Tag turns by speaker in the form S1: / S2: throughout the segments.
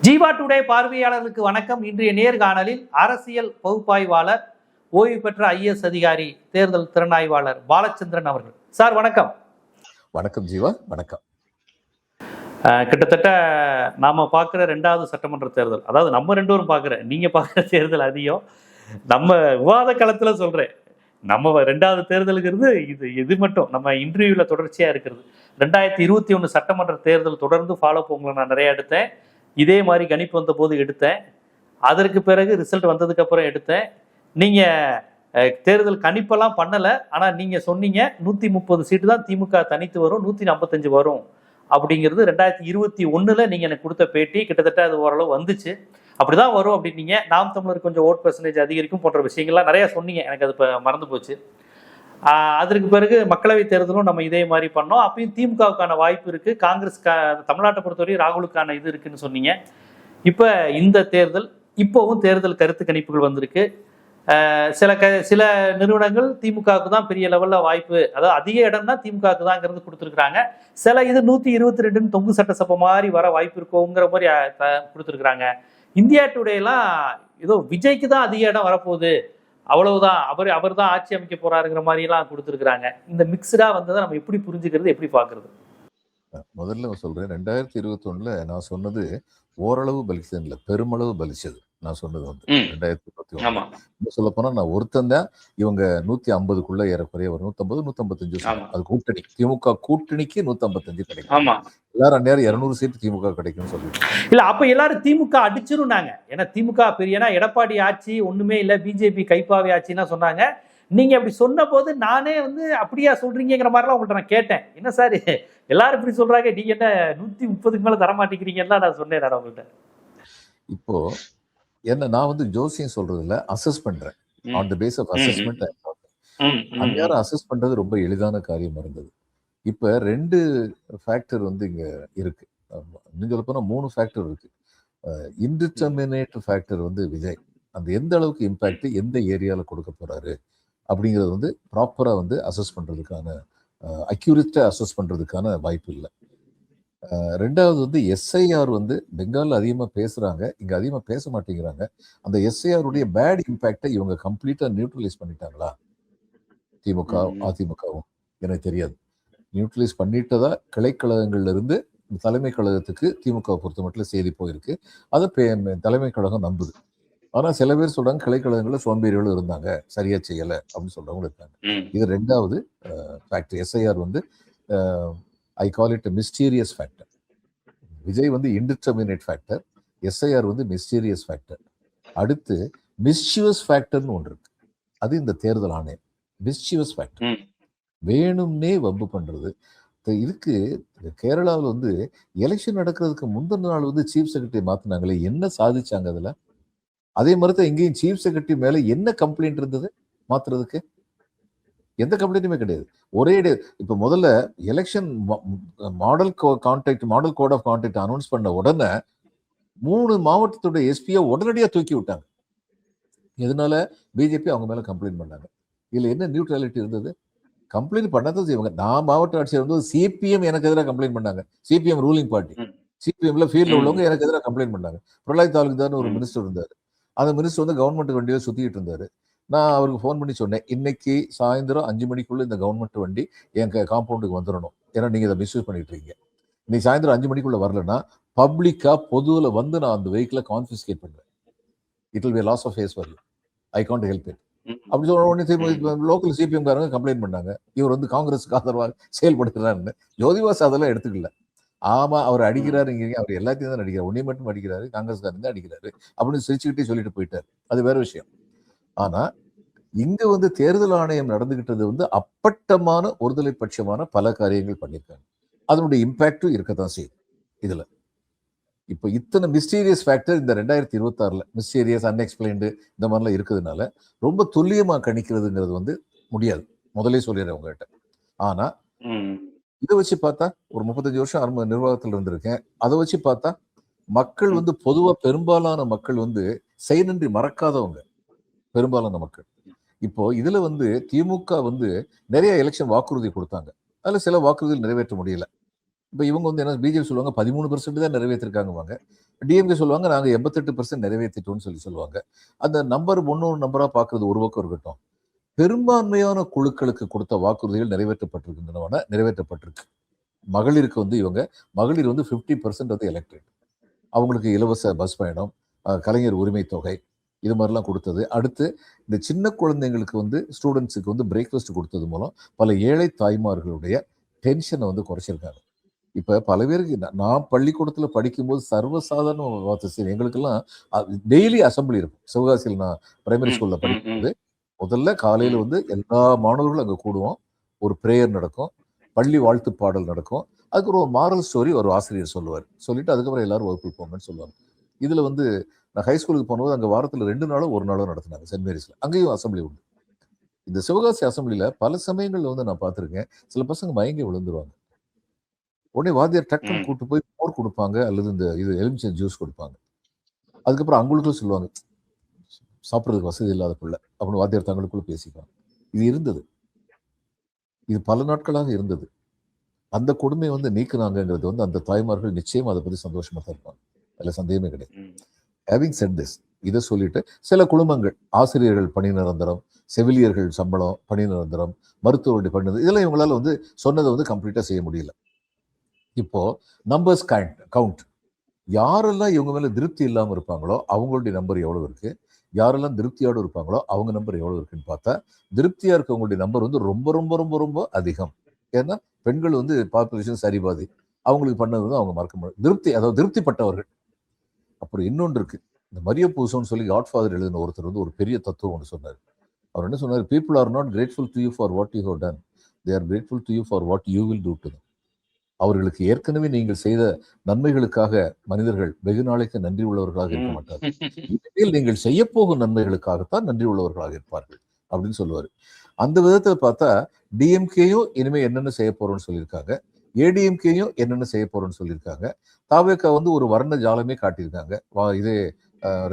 S1: Jeeva today பார்வையாளர்களுக்கு வணக்கம். இன்றைய நேர்காணலில் அரசியல் பகுப்பாய்வாளர், ஓய்வு பெற்ற ஐஏஎஸ் அதிகாரி, தேர்தல் திறனாய்வாளர் பாலச்சந்திரன் அவர்கள். சார் வணக்கம்.
S2: வணக்கம் ஜீவா. வணக்கம்.
S1: கிட்டத்தட்ட நாம பார்க்குற 2வது சட்டமன்ற தேர்தல், அதாவது நம்ம 2 பேரும் பார்க்குற, நீங்க பார்க்குற தேர்தல் அதிகம். நம்ம விவாத களத்துல சொல்றேன், நம்ம 2வது தேர்தலுங்கிறது இது மட்டும் நம்ம இன்டர்வியூல தொடர்ச்சியா இருக்கிறது. 2021 சட்டமன்ற தேர்தல் தொடர்ந்து ஃபாலோ உங்களை நான் நிறைய எடுத்தேன். இதே மாதிரி கணிப்பு வந்த போது எடுத்தேன். அதற்கு பிறகு ரிசல்ட் வந்ததுக்கு அப்புறம் எடுத்தேன். நீங்க தேர்தல் கணிப்பெல்லாம் பண்ணல, ஆனா நீங்க சொன்னீங்க 130 சீட்டு தான் திமுக தனித்து வரும், 155 வரும் அப்படிங்கிறது 2021 நீங்க எனக்கு கொடுத்த பேட்டி. கிட்டத்தட்ட அது ஓரளவு வந்துச்சு, அப்படிதான் வரும் அப்படின்னீங்க. நாம் தமிழர் கொஞ்சம் ஓட் பெர்சன்டேஜ் அதிகரிக்கும் போன்ற விஷயங்கள்லாம் நிறைய சொன்னீங்க. எனக்கு அது இப்போ மறந்து போச்சு. அதற்கு பிறகு மக்களவை தேர்தலும் நம்ம இதே மாதிரி பண்ணோம். அப்பயும் திமுகவுக்கான வாய்ப்பு இருக்கு, காங்கிரஸ் தமிழ்நாட்டை பொறுத்தவரை ராகுலுக்கான இது இருக்குன்னு சொன்னீங்க. இப்ப இந்த தேர்தல், இப்போவும் தேர்தல் கருத்து கணிப்புகள் வந்திருக்கு. சில நிறுவனங்கள் திமுகவுக்கு தான் பெரிய லெவல்ல வாய்ப்பு, அதாவது அதிக இடம் தான் திமுகவுக்கு தான்ங்கிறது கொடுத்துருக்காங்க. சில இது 122 தொங்கு சட்டசபை மாதிரி வர வாய்ப்பு இருக்கோங்கிற மாதிரி கொடுத்துருக்குறாங்க. இந்தியா டுடே எல்லாம் ஏதோ விஜய்க்கு தான் அதிக இடம் வரப்போகுது, அவ்வளவுதான், அவர் தான் ஆட்சி அமைக்க போறாருங்கிற மாதிரி எல்லாம் கொடுத்துருக்காங்க. இந்த மிக்சடா வந்ததை நம்ம எப்படி புரிஞ்சுக்கிறது, எப்படி பாக்குறது?
S2: முதல்ல சொல்றேன், 2021 நான் சொன்னது ஓரளவு பலிச்சது இல்லை, பெருமளவு பலிச்சது. நான் சொன்னது வந்து 2021 சொல்ல போனா நான் ஒருத்தன் தான் இவங்க 150க்குள்ள ஏறக்குறைய ஒரு 150 155. அது கூட்டணி, திமுக கூட்டணிக்கு 155 கிடைக்கும். எல்லாரும் அந்நேரம் 200 சீட்டு திமுக கிடைக்கும்னு சொல்லிட்டு
S1: இல்ல. அப்ப எல்லாரும் திமுக அடிச்சிருந்தாங்க. ஏன்னா திமுக பெரியனா எடப்பாடி ஆட்சி ஒண்ணுமே இல்ல, பிஜேபி கைப்பாவை ஆட்சின்னா சொன்னாங்க. நீங்க அப்படி சொன்ன போது நானே வந்து அப்படியா சொல்றீங்கிற மாதிரிலாம் உங்கள்கிட்ட நான் கேட்டேன். என்ன சார் எல்லாரும் இப்படி சொல்றாங்க, நீங்க என்ன 130க்கு மேல தரமாட்டேங்கிறீங்கன்னா நான் சொன்னேன் நான் உங்கள்கிட்ட.
S2: இப்போ என்ன, நான் வந்து ஜோசியம் சொல்றது இல்ல, அசஸ் பண்றேன். On the base of assessment. அந்நேரம் அசஸ் பண்றது ரொம்ப எளிதான காரியம் இருந்தது. இப்ப 2 ஃபேக்டர் வந்து இங்க இருக்கு. இன்னும் சொல்ல போனா 3 ஃபேக்டர் இருக்கு. இன்டிட்டர்மினேட் ஃபேக்டர் வந்து விஜய், அந்த எந்த அளவுக்கு இம்பாக்ட் எந்த ஏரியால கொடுக்க போறாரு அப்படிங்கிறது வந்து ப்ராப்பரா வந்து அசஸ் பண்றதுக்கான, அக்யூரேட்டா அசஸ் பண்றதுக்கான வாய்ப்பு இல்லை. 2வது வந்து எஸ்ஐஆர் வந்து பெங்கால் அதிகமா பேசுறாங்க, இங்க அதிகமா பேச மாட்டேங்கிறாங்க. அந்த எஸ்ஐஆர் உடைய பேட் இம்பாக்டை இவங்க கம்ப்ளீட்டா நியூட்ரலைஸ் பண்ணிட்டாங்களா திமுக அதிமுகவும் எனக்கு தெரியாது. நியூட்ரலைஸ் பண்ணிட்டதா கிளைக்கழகங்கள்ல இருந்து தலைமை கழகத்துக்கு திமுக பொறுத்த மட்டும் செய்தி போயிருக்கு. அதை தலைமை கழகம் நம்புது. ஆனா சில பேர் சொல்றாங்க கிளைக்கழகங்கள்ல சோம்பேறிகளும் இருந்தாங்க, சரியா செய்யல அப்படின்னு சொல்றவங்களும் இருக்காங்க. இது 2வது ஃபேக்டர். எஸ்ஐஆர் வந்து I call it mysterious factor. Vijay வந்து இன்டிட்டர்மினேட் ஃபேக்டர், எஸ்ஐஆர் வந்து மிஸ்டீரியஸ் ஃபேக்டர். அடுத்து மிஸ்சிவஸ் ஃபேக்டர்னு ஒன்று இருக்கு, அது இந்த தேர்தல் ஆணையம். மிஸ்சிவஸ் ஃபேக்டர், வேணும்னே வம்பு பண்றது. இதுக்கு கேரளாவில் வந்து எலெக்ஷன் நடக்கிறதுக்கு முந்தின நாள் வந்து சீஃப் செக்ரட்டரி மாத்தினாங்களே, என்ன சாதிச்சாங்க அதுல? அதே மாதிரி தான் இங்கேயும் சீஃப் செக்ரட்டரி மேல என்ன கம்ப்ளைண்ட் இருந்தது மாத்துறதுக்கு? எந்த கம்ப்ளைண்ட்டுமே கிடையாது. ஒரே இப்ப முதல்ல election model code of conduct announce பண்ண உடனே 3 மாவட்டத்தோட எஸ்பியை உடனடியா தூக்கி விட்டாங்க. எதனால? பிஜேபி அவங்க மேல கம்ப்ளைண்ட் பண்ணாங்க. இதுல என்ன நியூட்ரலிட்டி இருந்தது? கம்ப்ளைண்ட் பண்ணாதான் இவங்க. நான் மாவட்ட ஆட்சியர் வந்து சிபிஎம் எனக்கு எதிராக கம்ப்ளைண்ட் பண்ணாங்க. சிபிஎம் ரூலிங் பார்ட்டி, சிபிஎம்ல ஃபீல்ட்ல உள்ளவங்க எனக்கு எதிராக கம்ப்ளைண்ட் பண்ணாங்க. பிரலாய் தாலுக்தார்னு ஒரு மினிஸ்டர் இருந்தாரு. அந்த மினிஸ்டர் வந்து கவர்மெண்ட் வண்டியில சுத்திட்டு இருந்தாரு. நான் அவருக்கு ஃபோன் பண்ணி சொன்னேன், இன்னைக்கு சாயந்தரம் 5 மணிக்குள்ள இந்த கவர்மெண்ட் வண்டி என் காம்பவுண்டுக்கு வந்துடணும், ஏன்னா நீங்க இதை மிஸ்யூஸ் பண்ணிட்டு இருக்கீங்க. இன்னைக்கு சாயந்தரம் 5 மணிக்குள்ள வரலன்னா பப்ளிக்கா பொதுவில் வந்து நான் அந்த வெஹிக்கிளை கான்ஃபிஸ்கேட் பண்ணுவேன். It will be loss of face for you, I can't help it அப்படி சொல்ற உடனே லோக்கல் சிபிஎம் காரங்க கம்ப்ளைண்ட் பண்ணாங்க, இவர் வந்து காங்கிரஸுக்கு ஆதரவாக செயல்படுத்துறாருன்னு. ஜோதிபாஸ் அதெல்லாம் எடுத்துக்கல. ஆமா, அவர் அடிக்கிறாரு, அவர் எல்லாத்தையும் தான் அடிக்கிறார், உன்னை மட்டும் அடிக்கிறாரு, காங்கிரஸ்காரன் தான் அடிக்கிறாரு அப்படின்னு சிரிச்சுக்கிட்டே சொல்லிட்டு போயிட்டாரு. அது வேற விஷயம். ஆனா இங்க வந்து தேர்தல் ஆணையம் நடந்துகிட்டது வந்து அப்பட்டமான ஒருதலை பட்சமான பல காரியங்கள் பண்ணியிருக்காங்க. அதனுடைய இம்பாக்டும் இருக்கத்தான் செய்யுது இதுல. இப்போ இத்தனை மிஸ்டீரியஸ் ஃபேக்டர் இந்த 2026 மிஸ்டீரியஸ், அன்எக்ஸ்பிளைன்டு இந்த மாதிரிலாம் இருக்கிறதுனால ரொம்ப துல்லியமா கணிக்கிறதுங்கிறது வந்து முடியாது. முதலே சொல்லிடுறேன் உங்ககிட்ட. ஆனா இதை வச்சு பார்த்தா, ஒரு 35 வருஷம் நிர்வாகத்தில் இருந்திருக்கேன், அதை வச்சு பார்த்தா மக்கள் வந்து பொதுவா பெரும்பாலான மக்கள் வந்து செயலின்றி மறக்காதவங்க பெரும்பாலான மக்கள். இப்போ இதுல வந்து திமுக வந்து நிறைய எலெக்ஷன் வாக்குறுதி கொடுத்தாங்க, அதுல சில வாக்குறுதிகள் நிறைவேற்ற முடியல. இப்போ இவங்க வந்து என்ன பிஜேபி சொல்லுவாங்க 13% தான் நிறைவேற்றிருக்காங்க. டிஎம்கே சொல்லுவாங்க நாங்க 88% நிறைவேற்றிட்டோம்னு சொல்லுவாங்க. அந்த நம்பர் ஒன்னொரு நம்பரா பார்க்கறது ஒரு பக்கம் இருக்கட்டும். பெரும்பான்மையான குழுக்களுக்கு கொடுத்த வாக்குறுதிகள் நிறைவேற்றப்பட்டிருக்கின்றன, நிறைவேற்றப்பட்டிருக்கு. மகளிருக்கு வந்து மகளிர் வந்து 50% வந்து எலெக்டட். அவங்களுக்கு இலவச பஸ் பயணம், கலைஞர் உரிமை தொகை, இது மாதிரிலாம் கொடுத்தது. அடுத்து இந்த சின்ன குழந்தைங்களுக்கு வந்து ஸ்டூடெண்ட்ஸுக்கு வந்து பிரேக்ஃபாஸ்ட் கொடுத்தது மூலம் பல ஏழை தாய்மார்களுடைய டென்ஷனை வந்து குறைச்சிருக்காங்க. இப்ப பல பேருக்கு நான் பள்ளிக்கூடத்துல படிக்கும்போது சர்வசாதாரண வார்த்தை சரி, எங்களுக்கெல்லாம் டெய்லி அசம்பிளி இருக்கும். சிவகாசியில் நான் பிரைமரி ஸ்கூல்ல படிக்கும்போது முதல்ல காலையில வந்து எல்லா மாணவர்களும் அங்க கூடுவோம். ஒரு பிரேயர் நடக்கும், பள்ளி வாழ்த்து பாடல் நடக்கும், அதுக்கு ஒரு மாரல் ஸ்டோரி ஒரு ஆசிரியர் சொல்லுவார். சொல்லிட்டு அதுக்கப்புறம் எல்லாரும் வகுப்புக்கு போங்கன்னு சொல்லுவாங்க. இதுல வந்து நான் ஹைஸ்கூலுக்கு போகும்போது அங்க வாரத்துல 2 நாளோ 1 நாளோ நடத்தினாங்க சென்ட் மேரிஸ்ல. அங்கேயும் அசம்பிளி உண்டு. இந்த சிவகாசி அசம்பிளில பல சமயங்கள்ல வந்து நான் பார்த்திருக்கேன். சில பசங்க மயங்கி விழுந்துருவாங்க. உடனே வாத்தியார் டக்குன்னு கூட்டு போய் மோர் கொடுப்பாங்க, அல்லது இந்த எலுமிச்சை ஜூஸ் கொடுப்பாங்க. அதுக்கப்புறம் அவங்களுக்குள்ள சொல்லுவாங்க, சாப்பிட்றதுக்கு வசதி இல்லாத பிள்ளை அப்படின்னு வாத்தியார் தங்களுக்குள்ள பேசிக்குவாங்க. இது இருந்தது. இது பல நாட்களாக இருந்தது. அந்த கொடுமையை வந்து நீக்குனாங்கிறது வந்து அந்த தாய்மார்கள் நிச்சயம் அதை பத்தி சந்தோஷமா தான் இருப்பாங்க. அதுல சந்தேகமே கிடையாது. ஹேவிங் செட் திஸ், இதை சொல்லிட்டு சில குடும்பங்கள் ஆசிரியர்கள் பணி நிரந்தரம், செவிலியர்கள் சம்பளம் பணி நிரந்தரம், மருத்துவருடைய பணி நிரந்தரம், இதெல்லாம் இவங்களால வந்து சொன்னதை வந்து கம்ப்ளீட்டா செய்ய முடியல. இப்போ நம்பர்ஸ் கவுண்ட், யாரெல்லாம் இவங்க மேல திருப்தி இல்லாம இருப்பாங்களோ அவங்களுடைய நம்பர் எவ்வளவு இருக்கு, யாரெல்லாம் திருப்தியோடு இருப்பாங்களோ அவங்க நம்பர் எவ்வளவு இருக்குன்னு பார்த்தா திருப்தியா இருக்கவங்களுடைய நம்பர் வந்து ரொம்ப ரொம்ப ரொம்ப ரொம்ப அதிகம். ஏன்னா பெண்கள் வந்து பாப்புலேஷன் சரிபாதி, அவங்களுக்கு பண்ணது வந்து அவங்க மறக்க முடியும். திருப்தி, அதாவது திருப்திப்பட்டவர்கள். அப்புறம் இன்னொன்று இருக்கு, இந்த மரிய பூசோன்னு சொல்லி காட்ஃபாதர் எழுதின ஒருத்தர் வந்து ஒரு பெரிய தத்துவம் ஒன்று சொன்னார். அவர் என்ன சொன்னார், people are not grateful to you for what you have done, they are grateful to you for what you will do to them. அவர்களுக்கு ஏற்கனவே நீங்கள் செய்த நன்மைகளுக்காக மனிதர்கள் வெகு நாளைக்கு நன்றி உள்ளவர்களாக இருக்க மாட்டார்கள். இனிமேல் நீங்கள் செய்ய போகும் நன்மைகளுக்காகத்தான் நன்றி உள்ளவர்களாக இருப்பார்கள் அப்படின்னு சொல்லுவாரு. அந்த விதத்துல பார்த்தா டிஎம்கேயும் இனிமே என்னென்ன செய்ய போறோம்னு சொல்லியிருக்காங்க, ஏடிஎம்கேயும் என்னென்ன செய்ய போறோம்னு சொல்லியிருக்காங்க. தாவேக்கா வந்து ஒரு வர்ண ஜாலமே காட்டியிருக்காங்க, இதே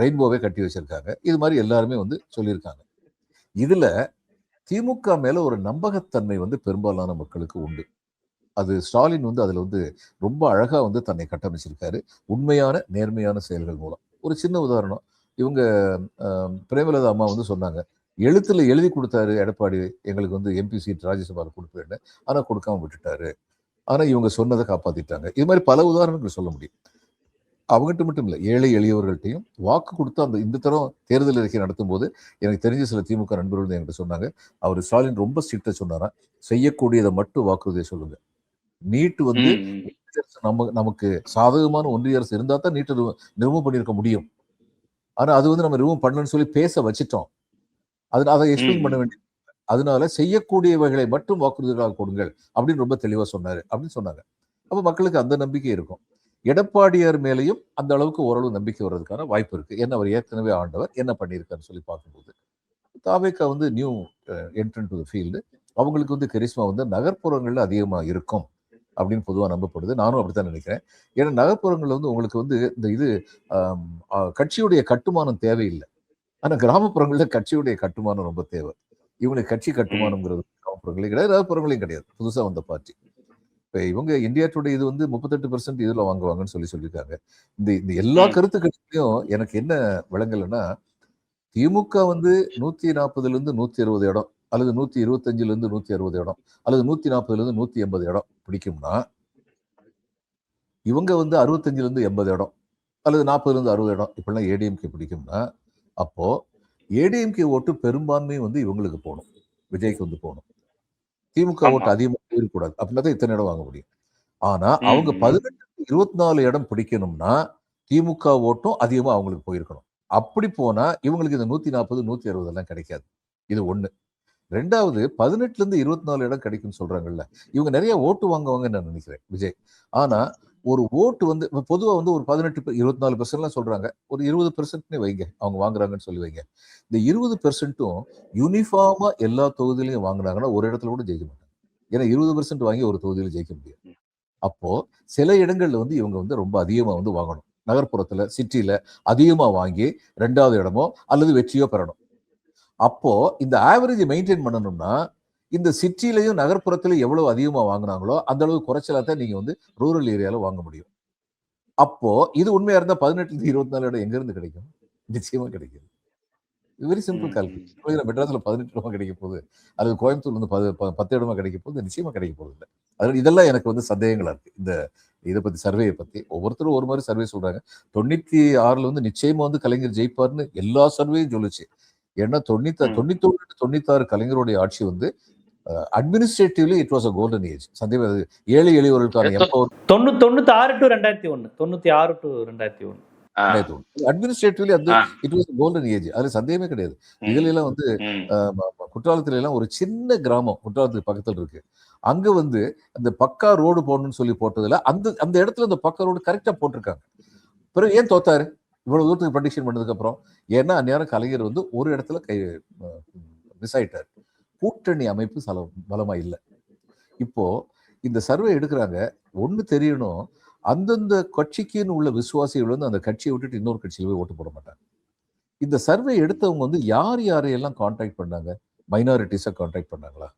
S2: ரெயின்போவே கட்டி வச்சிருக்காங்க. இது மாதிரி எல்லாருமே வந்து சொல்லியிருக்காங்க. இதுல திமுக மேல ஒரு நம்பகத்தன்மை வந்து பெரும்பாலான மக்களுக்கு உண்டு. அது ஸ்டாலின் வந்து அதுல வந்து ரொம்ப அழகா வந்து தன்னை கட்டமைச்சிருக்காரு, உண்மையான நேர்மையான செயல்கள் மூலம். ஒரு சின்ன உதாரணம், இவங்க பிரேமலதா அம்மா வந்து சொன்னாங்க, எழுத்துல எழுதி கொடுத்தாரு எடப்பாடி எங்களுக்கு வந்து எம்பி சீட் ராஜ்யசபாவில் கொடுப்பேன்னு, ஆனா கொடுக்காம விட்டுட்டாரு. ஆனா இவங்க சொன்னதை காப்பாத்திட்டாங்க. இது மாதிரி பல உதாரணங்கள் சொல்ல முடியும். அவங்ககிட்ட மட்டும் இல்லை, ஏழை எளியவர்கள்ட்டையும் வாக்கு கொடுத்து அந்த இந்த தரம் தேர்தல் அறிக்கை நடத்தும் போது எனக்கு தெரிஞ்ச சில திமுக நண்பர்கள் என்கிட்ட சொன்னாங்க, அவர் ஸ்டாலின் ரொம்ப ஸ்ட்ரிக்டா சொன்னாரா, செய்யக்கூடியதை மட்டும் வாக்குறுதியை சொல்லுங்க. நீட்டு வந்து நமக்கு சாதகமான ஒன்றிய அரசு இருந்தா தான் நீட்டு ரிமூவ் பண்ணியிருக்க முடியும். ஆனா அது வந்து நம்ம ரிமூவ் பண்ணணும்னு சொல்லி பேச வச்சிட்டோம். அதை எக்ஸ்பிளைன் பண்ண வேண்டிய, அதனால செய்யக்கூடியவைகளை மட்டும் வாக்குறுதிகளாக கொடுங்கள் அப்படின்னு ரொம்ப தெளிவா சொன்னாரு அப்படின்னு சொன்னாங்க. அப்ப மக்களுக்கு அந்த நம்பிக்கை இருக்கும். எடப்பாடியார் மேலையும் அந்த அளவுக்கு ஓரளவு நம்பிக்கை வர்றதுக்கான வாய்ப்பு இருக்கு. ஏன்னா அவர் ஏற்கனவே ஆண்டவர் என்ன பண்ணியிருக்காருன்னு சொல்லி பார்க்கும்போது தாவேக்கா வந்து new entrance to the field, அவங்களுக்கு வந்து கரிஸ்மா வந்து நகர்ப்புறங்கள்ல அதிகமா இருக்கும் அப்படின்னு பொதுவாக நம்பப்படுது. நானும் அப்படித்தான் நினைக்கிறேன். ஏன்னா நகர்ப்புறங்கள்ல வந்து உங்களுக்கு வந்து இந்த இது கட்சியுடைய கட்டுமானம் தேவையில்லை. ஆனா கிராமப்புறங்கள்ல கட்சியுடைய கட்டுமானம் ரொம்ப தேவை. இவங்களுக்கு கட்சி கட்டுமானம்ங்கிறது கிராமப்புறங்களே கிடையாது, நகர்ப்புறங்களையும் கிடையாது. புதுசா வந்த பார்ட்டி. இப்ப இவங்க இந்தியா டுடே இது வந்து 38% இதுல வாங்குவாங்கன்னு சொல்லியிருக்காங்க. இந்த எல்லா கருத்துக்கட்சியும் எனக்கு என்ன விளங்கலைன்னா, திமுக வந்து 140ல இருந்து 120 இடம், அல்லது 125ல இருந்து 160 இடம், அல்லது 140ல இருந்து 180 இடம் பிடிக்கும்னா, இவங்க வந்து 65ல இருந்து 80 இடம், அல்லது 40ல இருந்து 60 இடம் இப்படிலாம் ஏடிஎம்கே பிடிக்கும்னா, அப்போ ஏடிஎம்கே ஓட்டு பெரும்பான்மை வந்து இவங்களுக்கு போகணும், விஜய்க்கு வந்து போகணும். திமுக ஓட்டு அதிகமாக போயிடக்கூடாது, அப்படின்னா தான் இத்தனை இடம் வாங்க முடியும். ஆனா அவங்க 18-24 இடம் பிடிக்கணும்னா திமுக ஓட்டும் அதிகமா அவங்களுக்கு போயிருக்கணும். அப்படி போனா இவங்களுக்கு இந்த 140, 160 எல்லாம் கிடைக்காது. இது ஒண்ணு. ரெண்டாவது, 18ல இருந்து 24 இடம் கிடைக்கும்னு சொல்றாங்கல்ல, இவங்க நிறைய ஓட்டு வாங்குவாங்கன்னு நான் நினைக்கிறேன் விஜய். ஆனா ஒரு ஓட்டு வந்து பொதுவா வந்து ஒரு 18-24% சொல்றாங்க, ஒரு 20% வைங்க அவங்க வாங்குறாங்கன்னு சொல்லி வைங்க. இந்த 20%ம் யூனிஃபார்மா எல்லா தொகுதியிலையும் வாங்கினாங்கன்னா ஒரு இடத்துல கூட ஜெயிக்க மாட்டாங்க. ஏன்னா 20% வாங்கி ஒரு தொகுதியில ஜெயிக்க முடியாது. அப்போ சில இடங்கள்ல வந்து இவங்க வந்து ரொம்ப அதிகமா வந்து வாங்கணும். நகர்ப்புறத்துல, சிட்டில அதிகமா வாங்கி 2வது இடமோ அல்லது வெற்றியோ பெறணும். அப்போ இந்த ஆவரேஜ் மெயின்டைன் பண்ணணும்னா இந்த சிட்டிலையும் நகர்ப்புறத்திலையும் எவ்வளவு அதிகமா வாங்குனாங்களோ அந்த அளவு குறைச்சலா தான் நீங்க வந்து ரூரல் ஏரியால வாங்க முடியும். அப்போ இது உண்மையா இருந்தா 18 24 இடம் எங்க இருந்து கிடைக்கும்? நிச்சயமா கிடைக்கும். Very simple calculation. மெட்ராஸ்ல 18 இடமா கிடைக்க போகுது, அல்லது கோயம்புத்தூர்ல வந்து 10 இடமா கிடைக்க போகுது, நிச்சயமா கிடைக்க போகுது இல்லை. அதனால இதெல்லாம் எனக்கு வந்து சந்தேகங்களா இருக்கு. இந்த இதை பத்தி சர்வேயை பத்தி ஒவ்வொருத்தரும் ஒரு மாதிரி சர்வே சொல்றாங்க. 96ல வந்து நிச்சயமா வந்து கலைஞர் ஜெயிப்பார்னு எல்லா சர்வேயும் சொல்லுச்சு. ஏன்னா 91 96 கலைஞருடைய ஆட்சி வந்து administratively it was a golden age. சந்தேகம் ஏழை எளியவர்களுக்கான எம்பவர்
S1: 96 to 2001 96 to 2001
S2: அட்மினிஸ்ட்ரேட்டிவ்லி அது இட் வாஸ் கோல்டன் ஏஜ். அதுல சந்தேகமே கிடையாது. இதுல எல்லாம் வந்து குற்றாலத்துல எல்லாம் ஒரு சின்ன கிராமம் குற்றாலத்துக்கு பக்கத்துல இருக்கு. அங்க வந்து அந்த பக்கா ரோடு போடணும்னு சொல்லி போட்டதுல அந்த இடத்துல அந்த பக்கா ரோடு கரெக்டா போட்டிருக்காங்க. பிறகு ஏன் தோத்தாரு இவ்வளவு தூரத்துக்கு ப்ரெடிக்ஷன் பண்ணதுக்கு அப்புறம்? ஏன்னா அந்நேரம் கலைஞர் வந்து ஒரு இடத்துல மிஸ் ஆயிட்டாரு. கூட்டணி அமைப்பு பலமா இல்லை. இப்போ இந்த சர்வே எடுக்கிறாங்க. ஒண்ணு தெரியணும், அந்தந்த கட்சிக்குன்னு உள்ள விசுவாசிகள் வந்து அந்த கட்சியை விட்டுட்டு இன்னொரு கட்சியில போய் ஓட்டு போட மாட்டாங்க. இந்த சர்வே எடுத்தவங்க வந்து யாரையெல்லாம் கான்டாக்ட் பண்ணாங்க? மைனாரிட்டிஸை கான்டாக்ட் பண்ணாங்களா?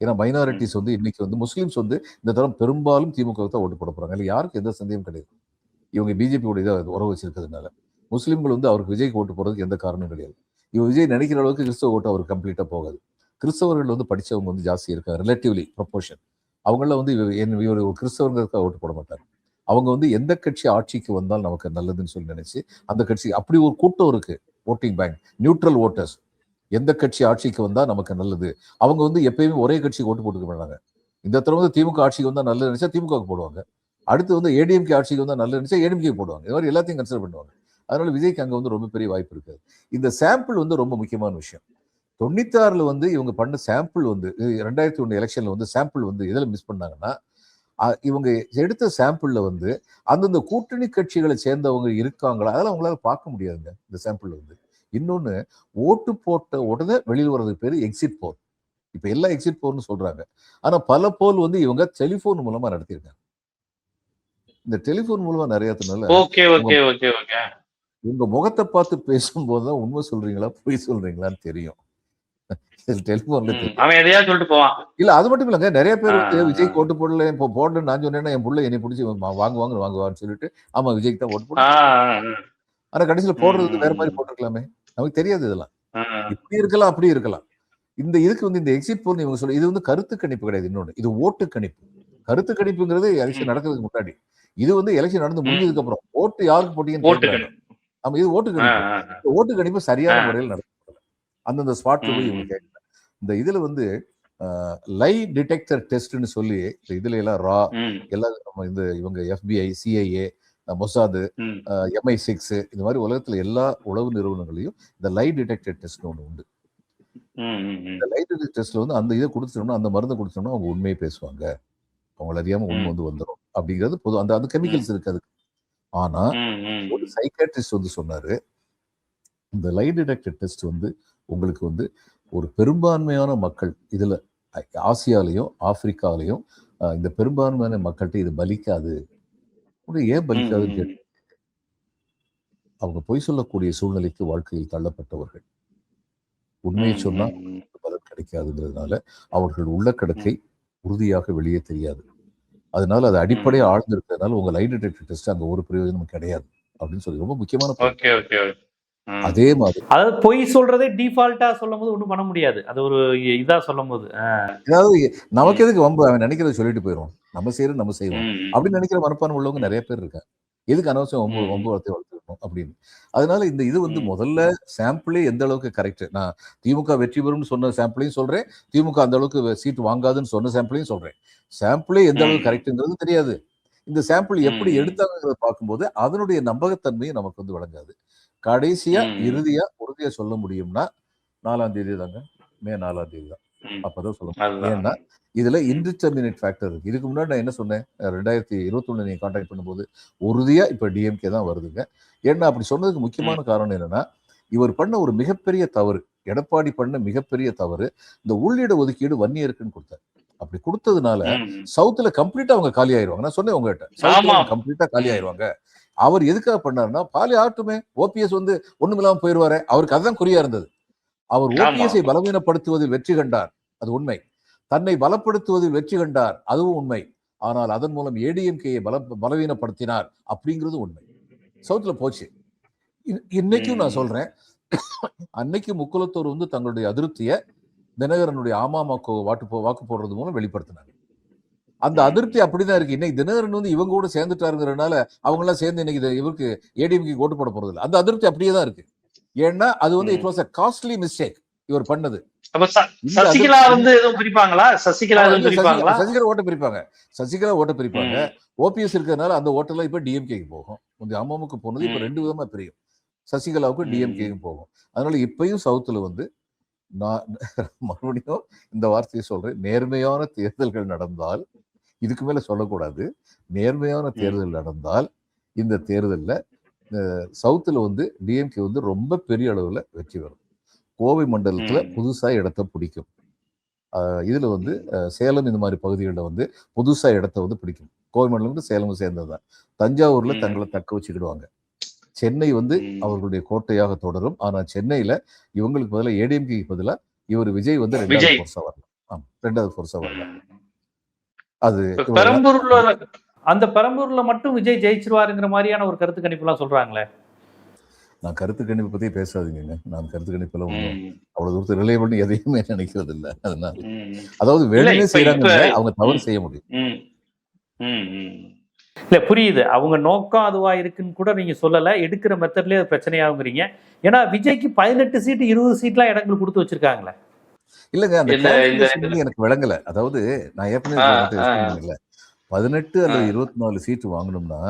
S2: ஏன்னா மைனாரிட்டிஸ் வந்து இன்னைக்கு வந்து முஸ்லீம்ஸ் வந்து இந்த தரம் பெரும்பாலும் திமுக தான் ஓட்டு போட போறாங்க. இல்லை யாருக்கு எந்த சந்தேகம் கிடையாது. இவங்க பிஜேபியோட இதை உறவு வச்சிருக்கிறதுனால முஸ்லீம்கள் வந்து அவருக்கு விஜய்க்கு ஓட்டு போறதுக்கு எந்த காரணமும் கிடையாது. இவங்க விஜய் நினைக்கிற அளவுக்கு கிறிஸ்தவ ஓட்டு அவருக்கு கம்ப்ளீட்டா போகாது. கிறிஸ்தவர்கள் வந்து படிச்சவங்க வந்து ஜாஸ்தி இருக்காங்க, ரிலேட்டிவ்லி ப்ரொபோர்ஷன். அவங்கள வந்து இவர் கிறிஸ்தவர்களுக்கு ஓட்டு போட மாட்டார். அவங்க வந்து எந்த கட்சி ஆட்சிக்கு வந்தால் நமக்கு நல்லதுன்னு சொல்லி நினைச்சு அந்த கட்சி அப்படி ஒரு கூட்டம் இருக்கு. Voting bank, neutral voters. எந்த கட்சி ஆட்சிக்கு வந்தா நமக்கு நல்லது, அவங்க வந்து எப்பயுமே ஒரே கட்சிக்கு ஓட்டு போட்டுக்க மாட்டாங்க. இந்த தடவை வந்து திமுக ஆட்சிக்கு வந்தா நல்லது நினைச்சா திமுகவுக்கு போடுவாங்க. அடுத்து வந்து ஏடிஎம்கே ஆட்சிக்கு வந்தா நல்லது நினைச்சா ஏடிஎம்கே போடுவாங்க. இது மாதிரி எல்லாத்தையும் கன்சிடர் பண்ணுவாங்க. அதனால விஜய்க்கு அங்க வந்து ரொம்ப பெரிய வாய்ப்பு இருக்காது. இந்த சாம்பிள் வந்து ரொம்ப முக்கியமான விஷயம். 96ல வந்து இவங்க பண்ண சாம்பிள் வந்து 2001 எலெக்ஷன்ல வந்து சாம்பிள் வந்து எதுல மிஸ் பண்ணாங்கன்னா, இவங்க எடுத்த சாம்பிள்ல வந்து அந்தந்த கூட்டணி கட்சிகளை சேர்ந்தவங்க இருக்காங்களா அதெல்லாம் அவங்களால பார்க்க முடியாதுங்க இந்த சாம்பிள் வந்து. இன்னொன்னு, ஓட்டு போட்ட உடனே வெளியில் வர்றதுக்கு பேரு எக்ஸிட் போல். இப்ப எல்லா எக்ஸிட் போல்னு சொல்றாங்க. ஆனா பல போல் வந்து இவங்க டெலிபோன் மூலமா நடத்திருக்காங்க. இந்த டெலிபோன் மூலமா நிறையதுனால உங்க முகத்தை பார்த்து பேசும்போது தான் உண்மை சொல்றீங்களா பொய் சொல்றீங்களான்னு தெரியும். டெலிபோன்ல இல்ல அது மட்டும் இல்லங்க, நிறைய பேர் வந்து விஜய்க்கு ஓட்டு போடல போடல நான் சொன்னேன்னா என் புள்ள என்னை பிடிச்சி வாங்குவான்னு சொல்லிட்டு ஆமா விஜய்க்கு தான் ஓட்டு போட. ஆனா கடைசியில போடுறது வந்து வேற மாதிரி போட்டிருக்கலாமே, நமக்கு தெரியாது. இதெல்லாம் இப்படி இருக்கலாம் அப்படி இருக்கலாம். இந்த இதுக்கு வந்து இந்த எக்ஸிட் போல் இவங்க சொல்ல இது வந்து கருத்து கணிப்பு கிடையாது. இன்னொன்னு, இது ஓட்டு கணிப்பு. கருத்து கணிப்புங்கிறது எலெக்ஷன் நடக்கிறதுக்கு முன்னாடி, இது வந்து எலெக்ஷன் நடந்து முடிஞ்சதுக்கு அப்புறம் ஓட்டு யாருக்கு போட்டீங்கன்னு ஆமா இது ஓட்டு கணிப்பு. ஓட்டு கணிப்பு சரியான முறையில் நடத்தப்படல. அந்தந்த ஸ்பாட்ல போய் இவங்க கேட்கல. இந்த இதுல வந்து லை டிடெக்டர் டெஸ்ட்னு சொல்லி இதுல எல்லாம் எல்லாம் நம்ம இந்த இவங்க FBI, CIA, மொசாது, MI6 இந்த மாதிரி உலகத்துல எல்லா உளவு நிறுவனங்களையும் இந்த லை டிடெக்டர் டெஸ்ட் ஒண்ணு உண்டு. இந்த லை டிடெக்டர் டெஸ்ட்ல வந்து அந்த இதை கொடுத்துட்டோம்னா, அந்த மருந்தை கொடுத்துட்டோம்னா அவங்க உண்மையை பேசுவாங்க, அவங்கள அறியாம உண்மை வந்து வந்துடும் அப்படிங்கிறது பொது. அந்த கெமிக்கல்ஸ் இருக்கு அதுக்கு. ஆனா ஒரு சைக்காட்ரிஸ்ட் வந்து சொன்னாரு, இந்த லை டிடெக்டர் டெஸ்ட் வந்து உங்களுக்கு வந்து ஒரு பெரும்பான்மையான மக்கள் இதுல ஆசியாலையும் ஆப்பிரிக்காலையும் இந்த பெரும்பான்மையான மக்கள்கிட்ட இது பலிக்காது. ஏன் பலிக்காதுன்னு கேட்டு, அவங்க பொய் சொல்லக்கூடிய சூழ்நிலைக்கு வாழ்க்கையில் தள்ளப்பட்டவர்கள். உண்மையை சொன்னா பலன் கிடைக்காதுங்கிறதுனால அவர்கள் உள்ள கிடக்கை உறுதியாக வெளியே தெரியாது. அதனால அது அடிப்படையா ஆழ்ந்திருக்கிறதுனால உங்க லை டிடெக்டர் டெஸ்ட் அங்க ஒரு பிரயோஜனம் கிடையாது அப்படின்னு சொல்லி ரொம்ப முக்கியமான. அதே மாதிரி
S1: அதாவது பொய் சொல்றதே டிஃபால்ட்டா சொல்லும் போது ஒண்ணும் பண்ண முடியாது. அது ஒரு இதா சொல்லும் போது
S2: அதாவது நமக்கு எதுக்கு வம்பு, அவன் நினைக்கிறத சொல்லிட்டு போயிடும், நம்ம செய்யறது நம்ம செய்வோம் அப்படின்னு நினைக்கிற மனப்பான்மை உள்ளவங்க நிறைய பேர் இருக்காங்க. எதுக்கு அனவசியம் வம்பு வார்த்தை வளர்த்துக்கணும் அப்படின்னு. அதனால இந்த இது வந்து முதல்ல சாம்பிளே எந்த அளவுக்கு கரெக்ட். நான் திமுக வெற்றி பெறும்னு சொன்ன சாம்பிளையும் சொல்றேன், திமுக அந்த அளவுக்கு சீட் வாங்காதுன்னு சொன்ன சாம்பிளையும் சொல்றேன். சாம்பிளே எந்த அளவுக்கு கரெக்ட்ங்கிறது தெரியாது. இந்த சாம்பிள் எப்படி எடுத்தாங்கிறத பார்க்கும்போது அதனுடைய நம்பகத்தன்மையை நமக்கு வந்து வழங்காது. கடைசியா இறுதியா உறுதியா சொல்ல முடியும்னா 4ஆம் தேதி தாங்க, மே 4ஆம் தேதி தான். அப்பதான் சொல்ல முடியும். ஏன்னா இதுல இன்டிட்டர்மினேட் ஃபேக்டர் இருக்கு. இதுக்கு முன்னாடி நான் என்ன சொன்னேன், 2021 நீங்க கான்டாக்ட் பண்ணும்போது உறுதியா இப்ப டிஎம்கே தான் வருதுங்க. ஏன்னா அப்படி சொன்னதுக்கு முக்கியமான காரணம் என்னன்னா, இவர் பண்ண ஒரு மிகப்பெரிய தவறு, எடப்பாடி பண்ண மிகப்பெரிய தவறு, இந்த உள்ளிட ஒதுக்கீடு வன்னியருக்குன்னு கொடுத்தாரு. அப்படி கொடுத்ததுனால சவுத்துல கம்ப்ளீட்டா அவங்க காலி ஆயிருவாங்க. நான் சொன்னேன் உங்ககிட்ட, சவுத்துல கம்ப்ளீட்டா காலி ஆயிருவாங்க. அவர் எதுக்காக பண்ணாருன்னா, பாலி ஆட்டுமே, ஓபிஎஸ் வந்து ஒண்ணுமில்லாம போயிருவாரு, அவருக்கு அதுதான் குறியா இருந்தது. அவர் ஓபிஎஸ்ஐ பலவீனப்படுத்துவதில் வெற்றி கண்டார், அது உண்மை. தன்னை பலப்படுத்துவதில் வெற்றி கண்டார், அதுவும் உண்மை. ஆனால் அதன் மூலம் ஏடிஎம்கேயை பலவீனப்படுத்தினார் அப்படிங்கிறது உண்மை. சவுத்ல போச்சு. இன்னைக்கும் நான் சொல்றேன், அன்னைக்கு முக்குலத்தோர் வந்து தங்களுடைய அதிருப்தியை தினகரனுடைய அமமுக வாக்கு போடுறது மூலம் வெளிப்படுத்தினாங்க. அந்த அதிருப்தி அப்படிதான் இருக்கு. இன்னைக்கு தினகரன் வந்து இவங்க கூட சேர்ந்துட்டாருங்கிறதுனால அவங்க எல்லாம் சேர்ந்து இன்னைக்கு இவருக்கு ஏடிஎம்கே ஓட்டு போட போறது இல்லை. அந்த அதிருப்தி அப்படியே தான் இருக்கு. ஏன்னா அது வந்து it was a costly mistake இவர் பண்ணது.
S1: சசிகலா வந்து எதுவும் பிரிப்பாங்களா? சசிகலா
S2: ஓட்ட பிரிப்பாங்க. சசிகலா ஓட்ட பிரிப்பாங்க. ஓபிஎஸ் இருக்கிறதுனால அந்த ஓட்டெல்லாம் இப்ப டிஎம்கேக்கு போகும். அமமுக போனது இப்ப 2 விதமா பிரியும். சசிகலாவுக்கும் டிஎம்கேக்கும் போகும். அதனால இப்பயும் சவுத்துல வந்து நான் மறுபடியும் இந்த வார்த்தையை சொல்றேன், நேர்மையான தேர்தல்கள் நடந்தால், இதுக்கு மேல சொல்லக்கூடாது, நேர்மையான தேர்தல் நடந்தால் இந்த தேர்தலில் சவுத்துல வந்து டிஎம்கே வந்து ரொம்ப பெரிய அளவுல வெற்றி பெறும். கோவை மண்டலத்துல புதுசா இடத்த பிடிக்கும். இதுல வந்து சேலம் இந்த மாதிரி பகுதிகளில் வந்து புதுசா இடத்த வந்து பிடிக்கும். கோவை மண்டலம் வந்து சேலம் சேர்ந்ததுதான். தஞ்சாவூர்ல தங்களை தக்க வச்சுக்கிடுவாங்க. சென்னை வந்து அவர்களுடைய கோட்டையாக தொடரும். ஆனா சென்னையில இவங்களுக்கு பதிலாக ஏடிஎம்கேக்கு பதிலாக இவர் விஜய் வந்து 2வது ஃபோர்ஸா வரலாம். 2வது ஃபோர்ஸா வரலாம். அது
S1: அந்த பெரம்பூர்ல மட்டும் விஜய் ஜெயிச்சிருவாருங்கிற மாதிரியான ஒரு கருத்து கணிப்பு எல்லாம் சொல்றாங்களே.
S2: நான் கருத்து கணிப்பு பத்தி பேசாதீங்க. நான் கருத்து கணிப்புல ஒன்றும் அவ்வளவு தூரத்து ரிலே பண்ணி எதையுமே நினைக்கிறது இல்லை. அதனால அதாவது வேலையே செய்யறாங்க, அவங்க தவறு செய்ய முடியும்.
S1: இல்ல புரியுது, அவங்க நோக்கம் அதுவா இருக்குன்னு கூட நீங்க சொல்லல. எடுக்கிற மெத்தட்லயே பிரச்சனையாகுங்கிறீங்க. ஏன்னா விஜய்க்கு 18 சீட்டு 20 சீட்லாம் இடங்கள் கொடுத்து வச்சிருக்காங்களே.
S2: இல்லங்க, அந்த எனக்கு விளங்கல. அதாவது நான் ஏற்கனவே 18 அல்லது 24 சீட்டு வாங்கணும்னா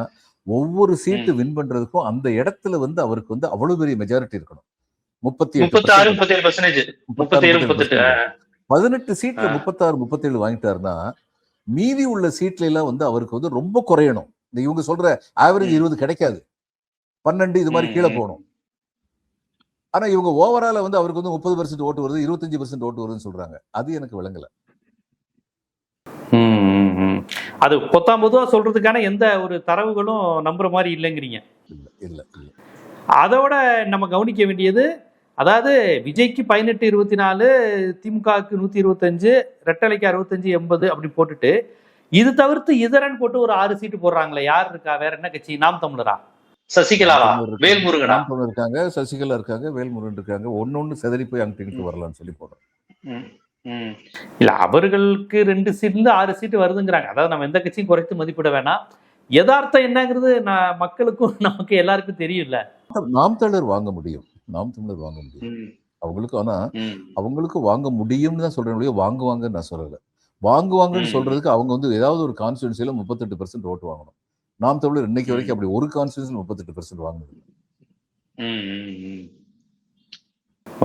S2: ஒவ்வொரு சீட்டு வின் பண்றதுக்கும் அந்த இடத்துல வந்து அவருக்கு வந்து அவ்வளவு பெரிய மெஜாரிட்டி இருக்கணும். 18 சீட்ல 36-37 வாங்கிட்டாருன்னா மீதி உள்ள சீட்ல எல்லாம் வந்து அவருக்கு வந்து ரொம்ப குறையணும். இந்த இவங்க சொல்ற ஆவரேஜ் 20 கிடைக்காது, 12 இது மாதிரி கீழே போகணும். ஆனா இவங்க ஓவரால வந்து அவருக்கு வந்து 30% ஓட்டு வருது, 25% ஓட்டு வருதுன்னு சொல்றாங்க. அது எனக்கு விளங்கல.
S1: அது பொதுவா சொல்றதுக்கான எந்த ஒரு தரவுகளும் நம்புற மாதிரி இல்லைங்கிறீங்க.
S2: இல்ல.
S1: அதோட நம்ம கவனிக்க வேண்டியது, அதாவது விஜய்க்கு 18-24, திமுகவுக்கு 125, ரெட்டலைக்கு 65-80 அப்படி போட்டுட்டு, இது தவிர்த்து இதரன் போட்டு ஒரு 6 சீட்டு போடுறாங்களே. யார் இருக்கா? வேற என்ன கட்சி? நாம் தமிழரா? சசிகலாவா? வேல்முருகனா?
S2: இருக்காங்க, சசிகலா இருக்காங்க, வேல்முருகன் இருக்காங்க. ஒன்னொன்னு செதறி போய் அங்கிட்டு வரலாம்னு சொல்லி போடுறோம்.
S1: இல்ல, அவர்களுக்கு 2 சீட்ல 6 சீட்டு வருதுங்கிறாங்க. அதாவது நம்ம எந்த கட்சியும் குறைத்து மதிப்பிட வேணாம். யதார்த்தம் என்னங்கிறது மக்களுக்கும் நமக்கு எல்லாருக்கும் தெரியும்ல.
S2: நாம் தமிழர் வாங்க முடியும், அவங்களுக்கு. ஆனா அவங்களுக்கு வாங்க முடியும்னு தான் சொல்றேன், வாங்குவாங்கன்னு நான் சொல்லல. வாங்குவாங்கன்னு சொல்றதுக்கு அவங்க வந்து ஏதாவது ஒரு கான்ஸ்டிட்யூன்சில 38% ஓட்டு வாங்கணும். நாம் தமிழர் இன்னைக்கு வரைக்கும் அப்படி ஒரு கான்ஸ்டிட்யூன்சில 38% வாங்குது.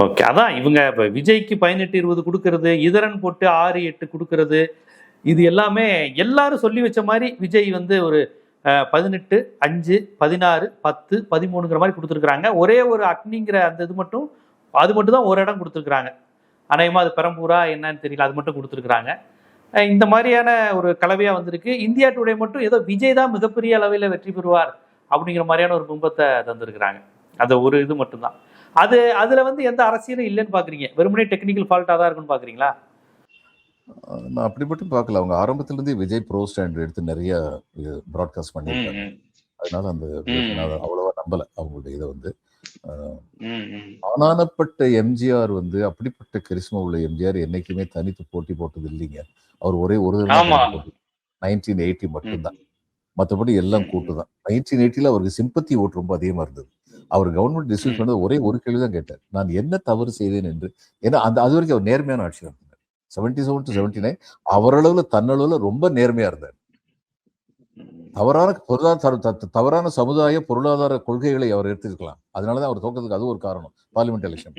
S1: ஓகே, அதான் இவங்க விஜய்க்கு 18-20 கொடுக்கறது, இதரன் போட்டு 6-8 கொடுக்கறது, இது எல்லாமே எல்லாரும் சொல்லி வச்ச மாதிரி விஜய் வந்து ஒரு 18, 5, 16, 10, 13ங்கிற மாதிரி கொடுத்துருக்குறாங்க. ஒரே ஒரு அக்னிங்கிற அந்த இது மட்டும், அது மட்டும் தான் ஒரு இடம் கொடுத்துருக்குறாங்க. அநேகமா அது பெரம்பூரா என்னன்னு தெரியல, அது மட்டும் கொடுத்துருக்குறாங்க. இந்த மாதிரியான ஒரு கலவையா வந்திருக்கு. இந்தியா டுடே மட்டும் ஏதோ விஜய் தான் மிகப்பெரிய அளவில் வெற்றி பெறுவார் அப்படிங்கிற மாதிரியான ஒரு பிம்பத்தை தந்திருக்கிறாங்க. அந்த ஒரு இது மட்டும்தான். அதுல வந்து எந்த அரசியலும் இல்லைன்னு பாக்குறீங்க? வெறுமனே டெக்னிக்கல் ஃபால்ட்டா தான் இருக்குன்னு பாக்குறீங்களா?
S2: நான் அப்படி மட்டும் பார்க்கல. அவங்க ஆரம்பத்துல இருந்தே விஜய் ப்ரோ ஸ்டாண்ட் எடுத்து நிறைய ப்ராட்காஸ்ட் பண்ணியிருக்காங்க. அதனால அந்த அவ்வளவா நம்பல அவங்களுடைய இதை வந்து. ஆனானப்பட்ட எம்ஜிஆர் வந்து அப்படிப்பட்ட கரிஸ்மா உள்ள எம்ஜிஆர் என்னைக்குமே தனித்து போட்டி போட்டது இல்லைங்க. அவர் ஒரே ஒரு 1980 மட்டும்தான். மற்றபடி எல்லாம் கூட்டுதான். 1980 அவருக்கு சிம்பத்தி ஓட்டு ரொம்ப அதிகமா இருந்தது. அவர் கவர்மெண்ட் டிஸ்மிஸ் பண்ணது ஒரே ஒரு கேள்விதான் கேட்டார், நான் என்ன தவறு செய்தேன் என்று. ஏன்னா அது வரைக்கும் அவர் நேர்மையான ஆட்சி நடத்தினார். 77 to 79 அவரளவுல தன்னளவுல ரொம்ப நேர்மையா இருந்தார். தவறான சமுதாய பொருளாதார கொள்கைகளை அவர் எடுத்திருக்கலாம். அதனாலதான் அவர் தோக்கத்துக்கு அது ஒரு காரணம், பார்லிமெண்ட் எலெக்ஷன்.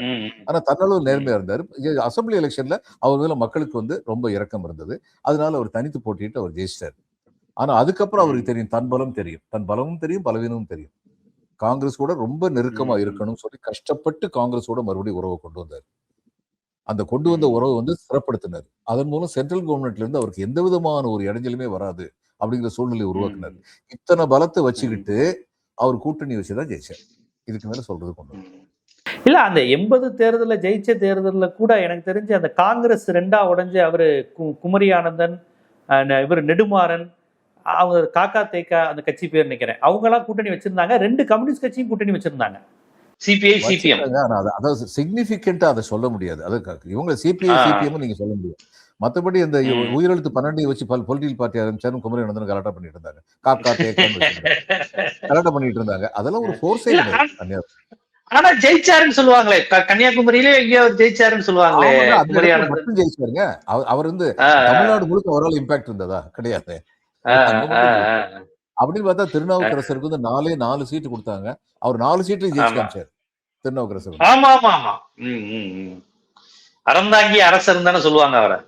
S2: ஆனா தன்னளவு நேர்மையா இருந்தார். அசம்பிளி எலெக்ஷன்ல அவர் மேல மக்களுக்கு வந்து ரொம்ப இரக்கம் இருந்தது. அதனால அவர் தனித்து போட்டிட்டு அவர் ஜெயிச்சிட்டார். ஆனா அதுக்கப்புறம் அவருக்கு தெரியும், தன் பலமும் தெரியும், பலவீனமும் தெரியும். காங்கிரஸ் கூட ரொம்ப நெருக்கமா இருக்கணும்னு சொல்லி கஷ்டப்பட்டு காங்கிரஸோட மறுபடியும் உறவை கொண்டு வந்தார். அந்த கொண்டு வந்த உறவை வந்து சிறப்படுத்தினார். அதன் மூலம் சென்ட்ரல் கவர்மெண்ட்ல இருந்து அவருக்கு எந்த விதமான ஒரு இடைஞ்சலுமே வராது அப்படிங்கிற சூழ்நிலையை உருவாக்கினார். இத்தனை பலத்தை வச்சுக்கிட்டு அவர் கூட்டணி வச்சுதான் ஜெயிச்சார். இதுக்கு மேல சொல்றது கொண்டு.
S1: இல்ல அந்த 80 தேர்தலில் ஜெயிச்ச தேர்தலில் கூட எனக்கு தெரிஞ்சு அந்த காங்கிரஸ் 2ஆ உடைஞ்சு அவரு குமரி ஆனந்தன், இவர் நெடுமாறன், அவங்க காக்கா தேக்கா அந்த கட்சி பேர் நினைக்கிறேன், அவங்க எல்லாம் கூட்டணி வச்சிருந்தாங்க. 2 கம்யூனிஸ்ட் கட்சியும் கூட்டணி வச்சிருந்தாங்க, சிபிஐ சிபிஎம்.
S2: அதாவது சிக்னிபிகண்டா அதை சொல்ல முடியாது. அது இவங்க சிபிஐ சிபிஎம் நீங்க சொல்ல முடியாது. மற்றபடி இந்த உயிரெழுத்து 12 வச்சு பொலிட்டிக்கல் பார்ட்டி ஆரம்பிச்சாரு குமரி ஆனந்தன் கலாட்டா பண்ணிட்டு இருந்தாங்க, காக்கா தேக்கான்னு கலாட்டா பண்ணிட்டு இருந்தாங்க. அதெல்லாம் ஒரு ஃபோர்ஸே கிடையாது.
S1: ஆனா ஜெயிச்சாருன்னு சொல்லுவாங்களே, கன்னியாகுமரியிலே எங்கேயோ ஜெயிச்சாருன்னு சொல்லுவாங்களே.
S2: மட்டும் ஜெயிச்சாருங்க. அவர் வந்து தமிழ்நாடு முழுக்க அவரால் இம்பாக்ட் இருந்ததா? கிடையாது. அப்படின்னு பார்த்தா திருநாவுக்கரசருக்கு வந்து 4 சீட்டு கொடுத்தாங்க. அவர் 4 சீட்டு ஜெயிச்சு காமிச்சாரு திருநாவுக்கரசர்.
S1: ஆமா ஆமா ஆமா, அறந்தாங்கி அரசர் தானே சொல்லுவாங்க அவரை.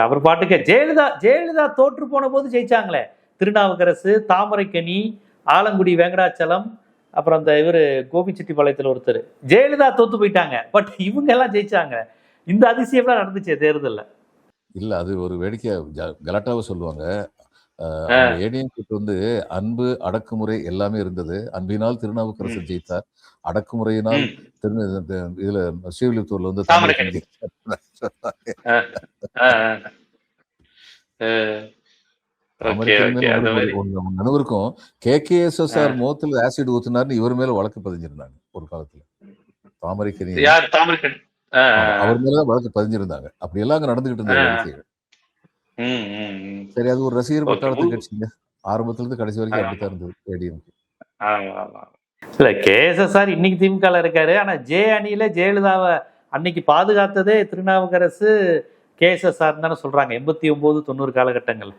S1: அவர் பாட்டுக்கு ஜெயலலிதா தோற்று போன போது ஜெயிச்சாங்களே, திருநாவுக்கரசு, தாமரைக்கனி, ஆலங்குடி வெங்கடாச்சலம், அப்புறம் அந்த இவரு கோபிச்செட்டிப்பாளையத்தில் ஒருத்தர். ஜெயலலிதா தோத்து போயிட்டாங்க, பட் இவங்க எல்லாம் ஜெயிச்சாங்க. இந்த அதிசயம்லாம் நடந்துச்சு தேர்தல்ல.
S2: இல்ல அது ஒரு வேடிக்கை கலாட்டாவை சொல்லுவாங்க. ஏடிஎம்கே வந்து அன்பு அடக்குமுறை எல்லாமே இருந்தது. அன்பினால் திருநாவுக்கரசர் ஜெயித்தார், அடக்குமுறையினால் இதுல ஸ்ரீவில்லிபுத்தூர்ல வந்து நண்பருக்கும் KKSSR மோத்துல ஆசிட் ஊத்துனாருன்னு இவர் மேல வழக்கு பதிஞ்சிருந்தாங்க ஒரு காலத்துல. தாமரைக்கனி அவர் மேலதான் வழக்கு பதிஞ்சிருந்தாங்க. அப்படி எல்லாம் அங்க நடந்துகிட்டு இருந்தாங்க. சரி, அது ஒரு ரசிகர் பட்டாளத்து கட்சிங்க. ஆரம்பத்துல இருந்து கடைசி வரைக்கும் அப்படித்தான் இருந்தது ஏடிஎம்கே.
S1: இல்ல KSSR இன்னைக்கு திமுக இருக்காரு. ஆனா ஜே அணியில ஜெயலலிதாவை அன்னைக்கு பாதுகாத்ததே திருநாவுக்கரசு, KSSR தானே சொல்றாங்க 89 90 காலகட்டங்கள்.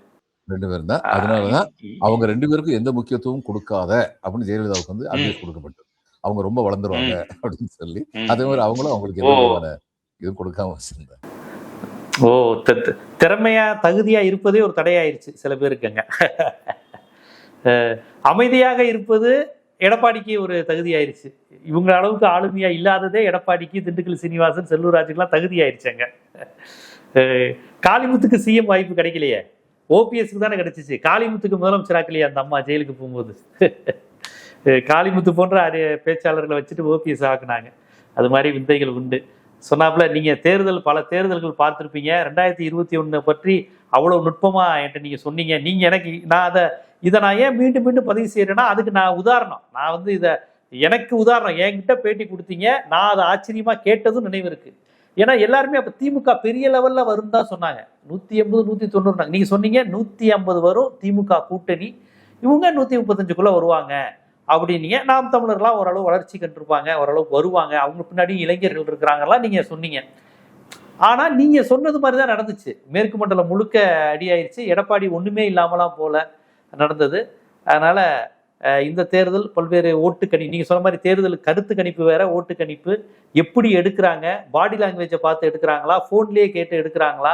S2: 2 பேரும் தான். அதனாலதான் அவங்க 2 பேருக்கும் எந்த முக்கியத்துவம் கொடுக்காத அப்படின்னு ஜெயலலிதாவுக்கு வந்து அட்வைஸ் கொடுக்கப்பட்டது. அவங்க ரொம்ப வளர்ந்துருவாங்க அப்படின்னு சொல்லி, அதே மாதிரி அவங்களும் அவங்களுக்கு எந்த இது கொடுக்காம வச்சிருந்தாங்க.
S1: ஓ, திறமையா தகுதியா இருப்பதே ஒரு தடையாயிருச்சு சில பேருக்குங்க. அமைதியாக இருப்பது எடப்பாடிக்கு ஒரு தகுதி ஆயிடுச்சு. இவங்க அளவுக்கு ஆளுமையா இல்லாததே எடப்பாடிக்கு, திண்டுக்கல் சீனிவாசன், செல்லூர் ராஜுக்கெல்லாம் தகுதி ஆயிடுச்சாங்க. காளிமுத்துக்கு சிஎம் வாய்ப்பு கிடைக்கலையே, ஓபிஎஸ்க்கு தானே கிடைச்சிச்சு. காளிமுத்துக்கு முதலமைச்சர் ஆக்கலையே அந்த அம்மா ஜெயிலுக்கு போகும்போது. காளிமுத்து போன்ற பேச்சாளர்களை வச்சுட்டு ஓபிஎஸ் ஆக்குனாங்க. அது மாதிரி விந்தைகள் உண்டு. சொன்னாப்புல நீங்க பல தேர்தல்கள் பார்த்துருப்பீங்க. 2021 பற்றி அவ்வளவு நுட்பமா என்கிட்ட நீங்க சொன்னீங்க. நீங்க எனக்கு இதை நான் ஏன் மீண்டும் மீண்டும் பதிவு செய்யறேன்னா, அதுக்கு நான் உதாரணம். நான் வந்து எனக்கு உதாரணம் என்கிட்ட பேட்டி கொடுத்தீங்க. நான் அதை ஆச்சரியமா கேட்டதும் நினைவு இருக்கு. ஏன்னா எல்லாருமே அப்ப திமுக பெரிய லெவல்ல வரும் தான் சொன்னாங்க. 180 190 நீங்க சொன்னீங்க 150 வரும் திமுக கூட்டணி, இவங்க 135க்குள்ள வருவாங்க அப்படின்னீங்க. நாம் தமிழர்லாம் ஓரளவு வளர்ச்சி கண்டிருப்பாங்க, ஓரளவுக்கு வருவாங்க, அவங்க பின்னாடி இளைஞர்கள் இருக்கிறாங்கலாம் நீங்க சொன்னீங்க. ஆனா நீங்க சொன்னது மாதிரிதான் நடந்துச்சு. மேற்கு மண்டலம் முழுக்க அடியாயிருச்சு. எடப்பாடி ஒண்ணுமே இல்லாமலாம் போல நடந்தது. அதனால இந்த தேர்தல் பல்வேறு நீங்க சொன்ன மாதிரி தேர்தல் கருத்து கணிப்பு வேற, ஓட்டு கணிப்பு எப்படி எடுக்கிறாங்க, பாடி லாங்குவேஜை பார்த்து எடுக்கிறாங்களா, போன்லயே கேட்டு எடுக்கிறாங்களா,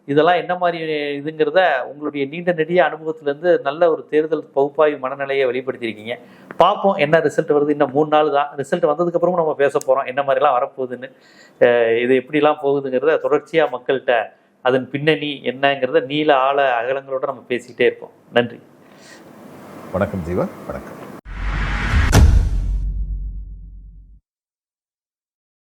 S1: இதெல்லாம் என்ன மாதிரி இதுங்கிறத உங்களுடைய நீண்ட நெடிய அனுபவத்திலேருந்து நல்ல ஒரு தேர்தல் பகுப்பாய்வு மனநிலையை வெளிப்படுத்தியிருக்கீங்க. பார்ப்போம் என்ன ரிசல்ட் வருது. இன்னும் 3 நாள் தான். ரிசல்ட் வந்ததுக்கப்புறமும் நம்ம பேச போகிறோம் என்ன மாதிரிலாம் வரப்போகுதுன்னு, இது எப்படிலாம் போகுதுங்கிறத தொடர்ச்சியாக மக்கள்கிட்ட அதன் பின்னணி என்னங்கிறத நீள ஆழ அகலங்களோட நம்ம பேசிக்கிட்டே இருப்போம். நன்றி.
S2: வணக்கம் ஜீவா. வணக்கம்.